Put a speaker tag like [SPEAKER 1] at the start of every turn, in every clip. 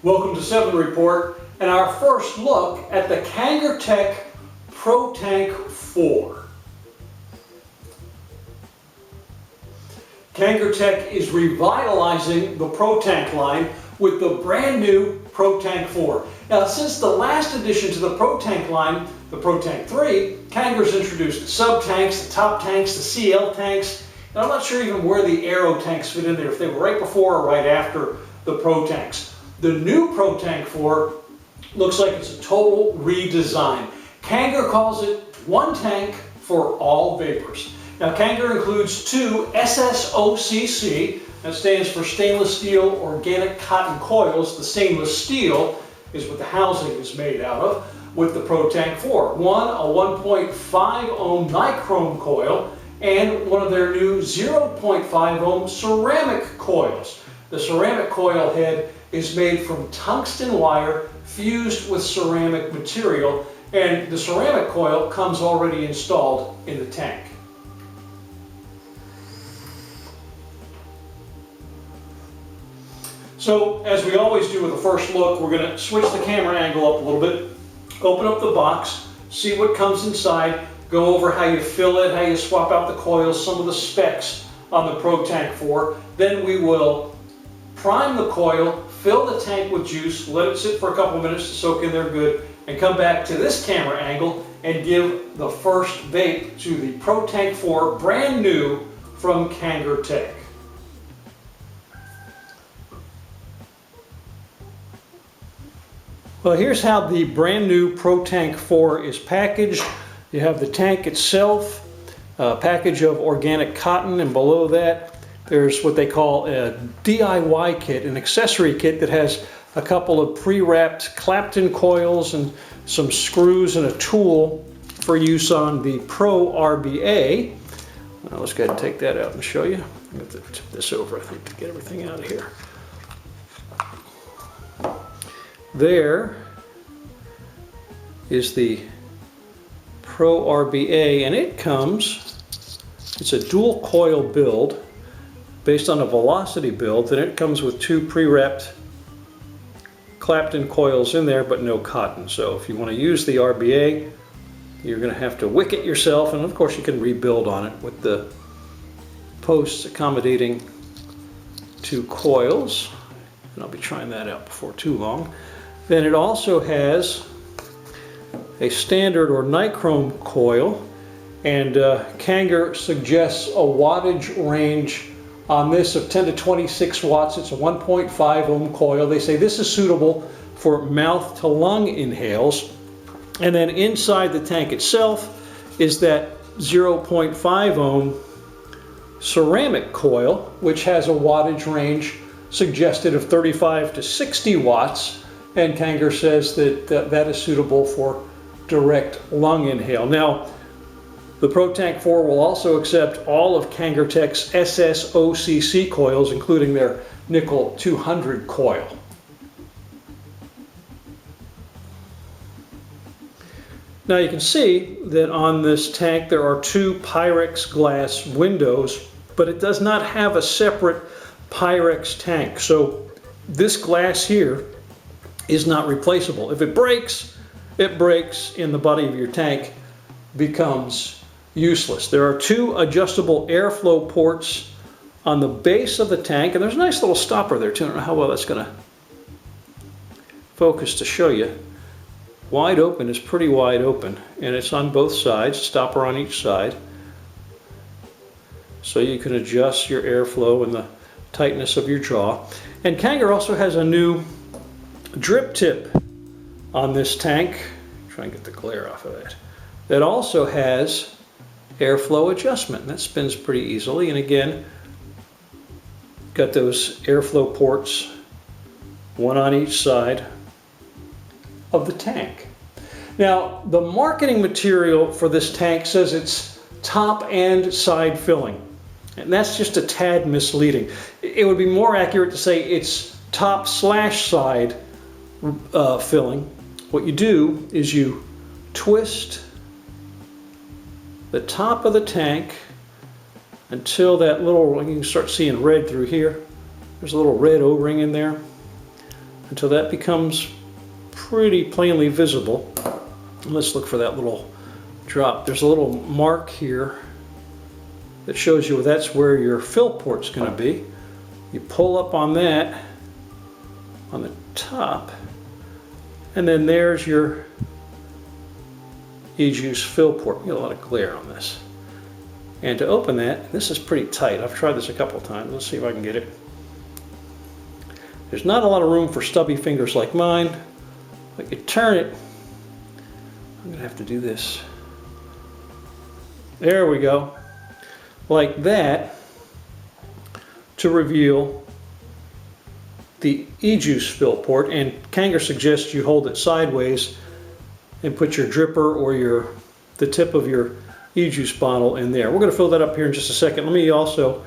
[SPEAKER 1] Welcome to 7 Report and our first look at the Kangertech Protank 4. Kangertech is revitalizing the Protank line with the brand new Protank 4. Now, since the last addition to the Protank line, the Protank 3, Kanger's introduced sub-tanks, the top tanks, the CL tanks, and I'm not sure even where the aero tanks fit in there, if they were right before or right after the Protanks. The new Protank 4 looks like it's a total redesign. Kanger calls it one tank for all vapors. Now, Kanger includes two SSOCC, that stands for stainless steel organic cotton coils. The stainless steel is what the housing is made out of with the Protank 4. One, a 1.5 ohm nichrome coil, and one of their new 0.5 ohm ceramic coils. The ceramic coil head is made from tungsten wire fused with ceramic material, and the ceramic coil comes already installed in the tank. So, as we always do with the first look, we're going to switch the camera angle up a little bit, open up the box, see what comes inside, go over how you fill it, how you swap out the coils, some of the specs on the Protank 4. Then we will prime the coil, fill the tank with juice, let it sit for a couple of minutes to soak in there good, and come back to this camera angle and give the first vape to the Protank 4, brand new from Kangertech. Well, here's how the brand new Protank 4 is packaged. You have the tank itself, a package of organic cotton, and below that there's what they call a DIY kit, an accessory kit that has a couple of pre-wrapped Clapton coils and some screws and a tool for use on the Pro RBA. Now let's go ahead and take that out and show you. I'm going to tip this over, I think, to get everything out of here. There is the Pro RBA, and it comes, it's a dual coil build based on a velocity build, and it comes with two pre-wrapped Clapton coils in there, but no cotton. So if you want to use the RBA, you're going to have to wick it yourself, and of course you can rebuild on it with the posts accommodating two coils, and I'll be trying that out before too long. Then it also has a standard or nichrome coil, and Kanger suggests a wattage range on this of 10 to 26 watts. It's a 1.5 ohm coil. They say this is suitable for mouth to lung inhales. And then inside the tank itself is that 0.5 ohm ceramic coil, which has a wattage range suggested of 35 to 60 watts. And Kanger says that that is suitable for direct lung inhale. Now, the Protank 4 will also accept all of Kangertech's SSOCC coils, including their nickel 200 coil. Now you can see that on this tank there are two Pyrex glass windows, but it does not have a separate Pyrex tank. So this glass here is not replaceable. If it breaks in the body of your tank, becomes useless. There are two adjustable airflow ports on the base of the tank, and there's a nice little stopper there too. I don't know how well that's going to focus to show you. Wide open is pretty wide open, and it's on both sides, stopper on each side. So you can adjust your airflow and the tightness of your jaw. And Kanger also has a new drip tip on this tank. Try and get the glare off of that. That also has airflow adjustment. That spins pretty easily, and again, got those airflow ports, one on each side of the tank. Now, the marketing material for this tank says it's top and side filling, and that's just a tad misleading. It would be more accurate to say it's top / side filling. What you do is you twist the top of the tank until that little, you can start seeing red through here. There's a little red O-ring in there. until that becomes pretty plainly visible. And let's look for that little drop. There's a little mark here that shows you that's where your fill port's going to be. You pull up on that on the top, and then there's your ejuice fill port. You get a lot of glare on this. And to open that, this is pretty tight. I've tried this a couple of times. Let's see if I can get it. There's not a lot of room for stubby fingers like mine, but you turn it. I'm gonna have to do this. There we go. Like that, to reveal the ejuice fill port. And Kanger suggests you hold it sideways and put your dripper or the tip of your ejuice bottle in there. We're going to fill that up here in just a second. Let me also,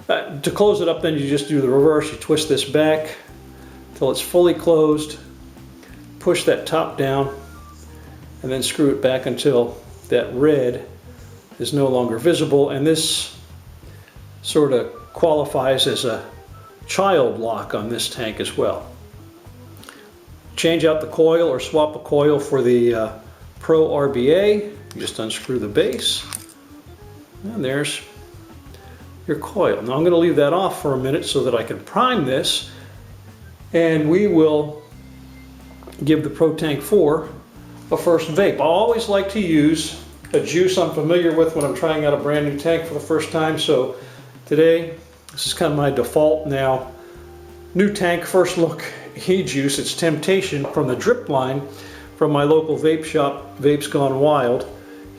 [SPEAKER 1] to close it up, then you just do the reverse. You twist this back until it's fully closed, push that top down, and then screw it back until that red is no longer visible. And this sort of qualifies as a child lock on this tank as well. Change out the coil or swap a coil for the Pro RBA. You just unscrew the base, and there's your coil. Now I'm going to leave that off for a minute so that I can prime this, and we will give the Protank 4 a first vape. I always like to use a juice I'm familiar with when I'm trying out a brand new tank for the first time, so today this is kind of my default now. New tank, first look, ejuice. It's Temptation from the drip line from my local vape shop, Vapes Gone Wild,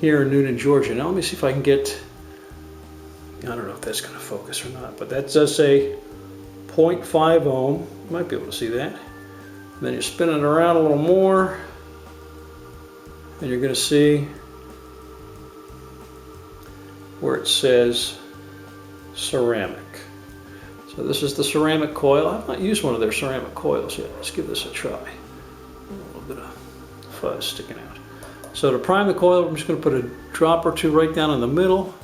[SPEAKER 1] here in Noonan, Georgia. Now let me see if I can get, I don't know if that's going to focus or not, but that does say 0.5 ohm. You might be able to see that. And then you're spinning it around a little more, and you're going to see where it says ceramic. So this is the ceramic coil. I've not used one of their ceramic coils yet. Let's give this a try. A little bit of fuzz sticking out. So to prime the coil, I'm just going to put a drop or two right down in the middle,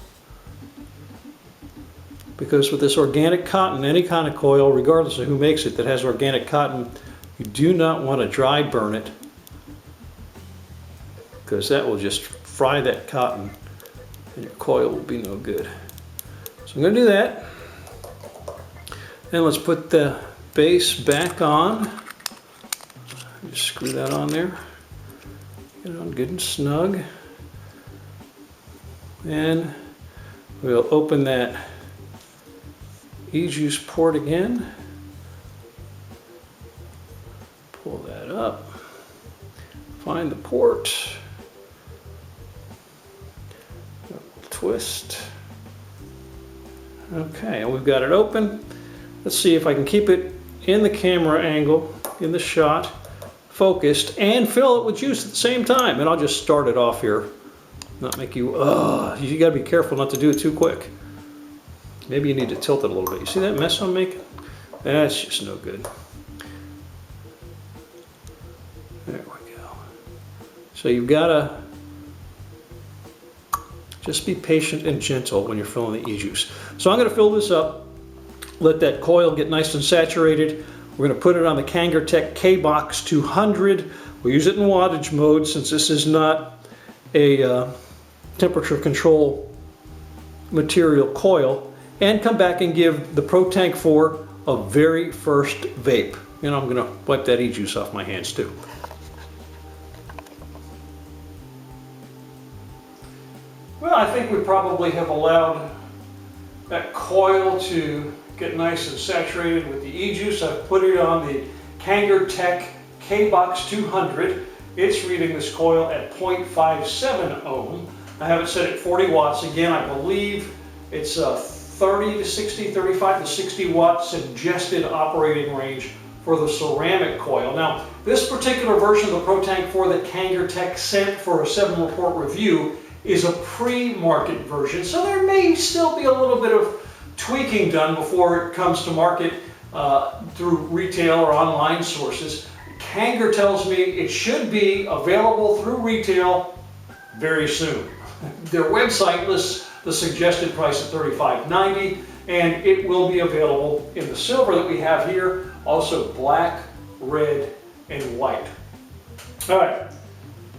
[SPEAKER 1] because with this organic cotton, any kind of coil, regardless of who makes it, that has organic cotton, you do not want to dry burn it, because that will just fry that cotton and your coil will be no good. So I'm going to do that. Then let's put the base back on. Just screw that on there. Get it on good and snug. And we'll open that ejuice port again. Pull that up. Find the port. Twist. Okay, and we've got it open. Let's see if I can keep it in the camera angle, in the shot, focused, and fill it with juice at the same time. And I'll just start it off here. Not make you, you gotta be careful not to do it too quick. Maybe you need to tilt it a little bit. You see that mess I'm making? That's just no good. There we go. So you've gotta just be patient and gentle when you're filling the e-juice. So I'm gonna fill this up, let that coil get nice and saturated. We're gonna put it on the Kangertech K-Box 200. We'll use it in wattage mode since this is not a temperature control material coil, and come back and give the Protank 4 a very first vape. And I'm gonna wipe that e-juice off my hands too. Well, I think we probably have allowed that coil to get nice and saturated with the e-juice. I've put it on the Kangertech K-Box 200. It's reading this coil at 0.57 ohm. I have it set at 40 watts. Again, I believe it's a 30 to 60, 35 to 60 watt suggested operating range for the ceramic coil. Now, this particular version of the Protank 4 that Kangertech sent for a 7-report review is a pre-market version, so there may still be a little bit of tweaking done before it comes to market through retail or online sources. Kanger tells me it should be available through retail very soon. Their website lists the suggested price at $35.90, and it will be available in the silver that we have here, also black, red, and white. All right,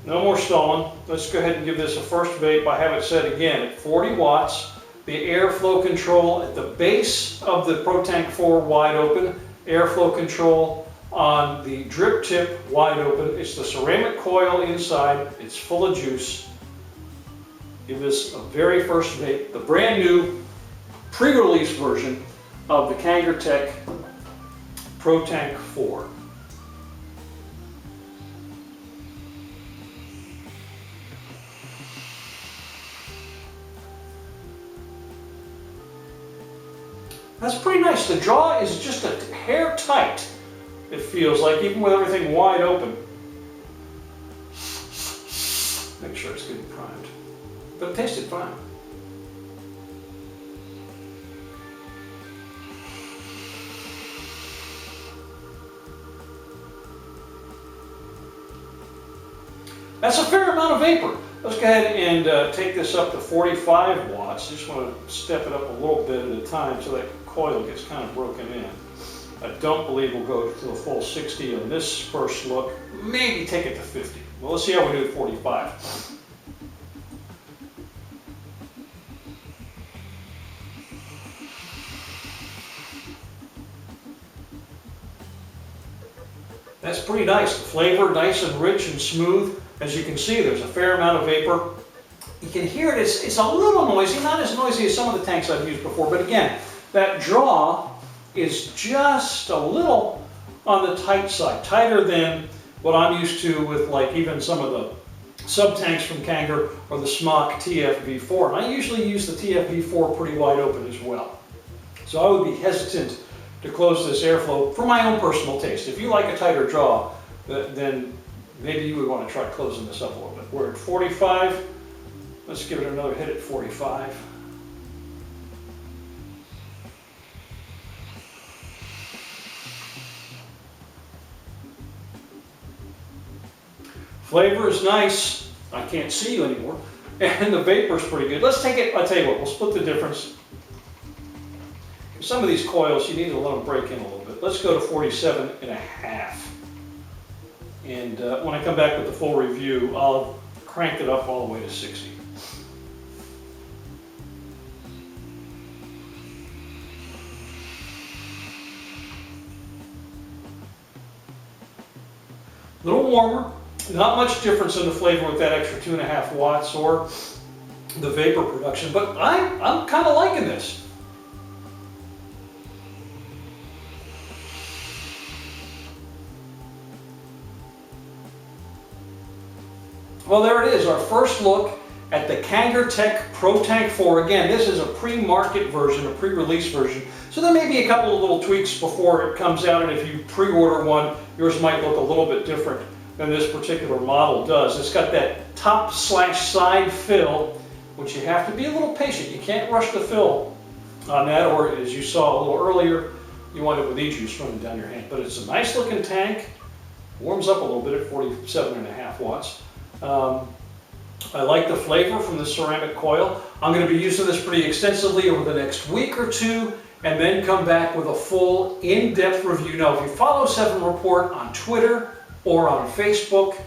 [SPEAKER 1] no more stalling. Let's go ahead and give this a first vape. I have it set again at 40 watts. The airflow control at the base of the Protank 4 wide open. Airflow control on the drip tip wide open. It's the ceramic coil inside. It's full of juice. Give this a very first vape. The brand new pre-release version of the Kangertech Protank 4. That's pretty nice. The jaw is just a hair tight, it feels like, even with everything wide open. Make sure it's getting primed. But it tasted fine. That's a fair amount of vapor. Let's go ahead and take this up to 45 watts. Just want to step it up a little bit at a time so that coil gets kind of broken in. I don't believe we'll go to a full 60 on this first look. Maybe take it to 50. Well, let's see how we do at 45. That's pretty nice. The flavor, nice and rich and smooth. As you can see, there's a fair amount of vapor. You can hear it. It's a little noisy, not as noisy as some of the tanks I've used before, but again, that draw is just a little on the tight side, tighter than what I'm used to with like even some of the sub-tanks from Kanger or the Smock TFV4. And I usually use the TFV4 pretty wide open as well. So I would be hesitant to close this airflow for my own personal taste. If you like a tighter draw, then maybe you would want to try closing this up a little bit. We're at 45. Let's give it another hit at 45. Flavor is nice. I can't see you anymore. And the vapor is pretty good. Let's take it, I'll tell you what, we'll split the difference. Some of these coils, you need to let them break in a little bit. Let's go to 47 and a half. And when I come back with the full review, I'll crank it up all the way to 60. A little warmer, not much difference in the flavor with that extra 2.5 watts or the vapor production, but I'm kind of liking this. Well, there it is, our first look at the Kangertech Protank 4. Again, this is a pre-market version, a pre-release version. So there may be a couple of little tweaks before it comes out, and if you pre-order one, yours might look a little bit different than this particular model does. It's got that top/side fill, which you have to be a little patient. You can't rush the fill on that, or as you saw a little earlier, you want it with ejuice running down your hand. But it's a nice looking tank, warms up a little bit at 47.5 watts. I like the flavor from the ceramic coil. I'm going to be using this pretty extensively over the next week or two, and then come back with a full in-depth review. Now, if you follow 7 Report on Twitter or on Facebook,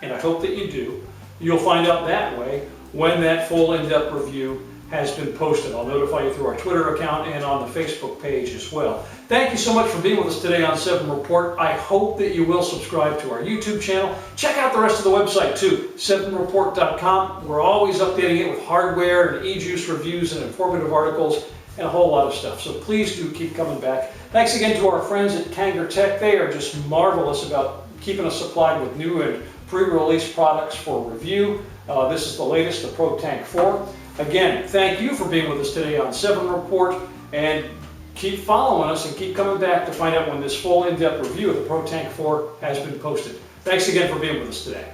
[SPEAKER 1] and I hope that you do, you'll find out that way when that full in-depth review has been posted. I'll notify you through our Twitter account and on the Facebook page as well. Thank you so much for being with us today on 7 Report. I hope that you will subscribe to our YouTube channel. Check out the rest of the website too, 7report.com. We're always updating it with hardware and ejuice reviews and informative articles and a whole lot of stuff. So please do keep coming back. Thanks again to our friends at Kangertech. They are just marvelous about keeping us supplied with new and pre-release products for review. This is the latest, the Protank 4. Again, thank you for being with us today on 7 Report, and keep following us and keep coming back to find out when this full in-depth review of the Protank 4 has been posted. Thanks again for being with us today.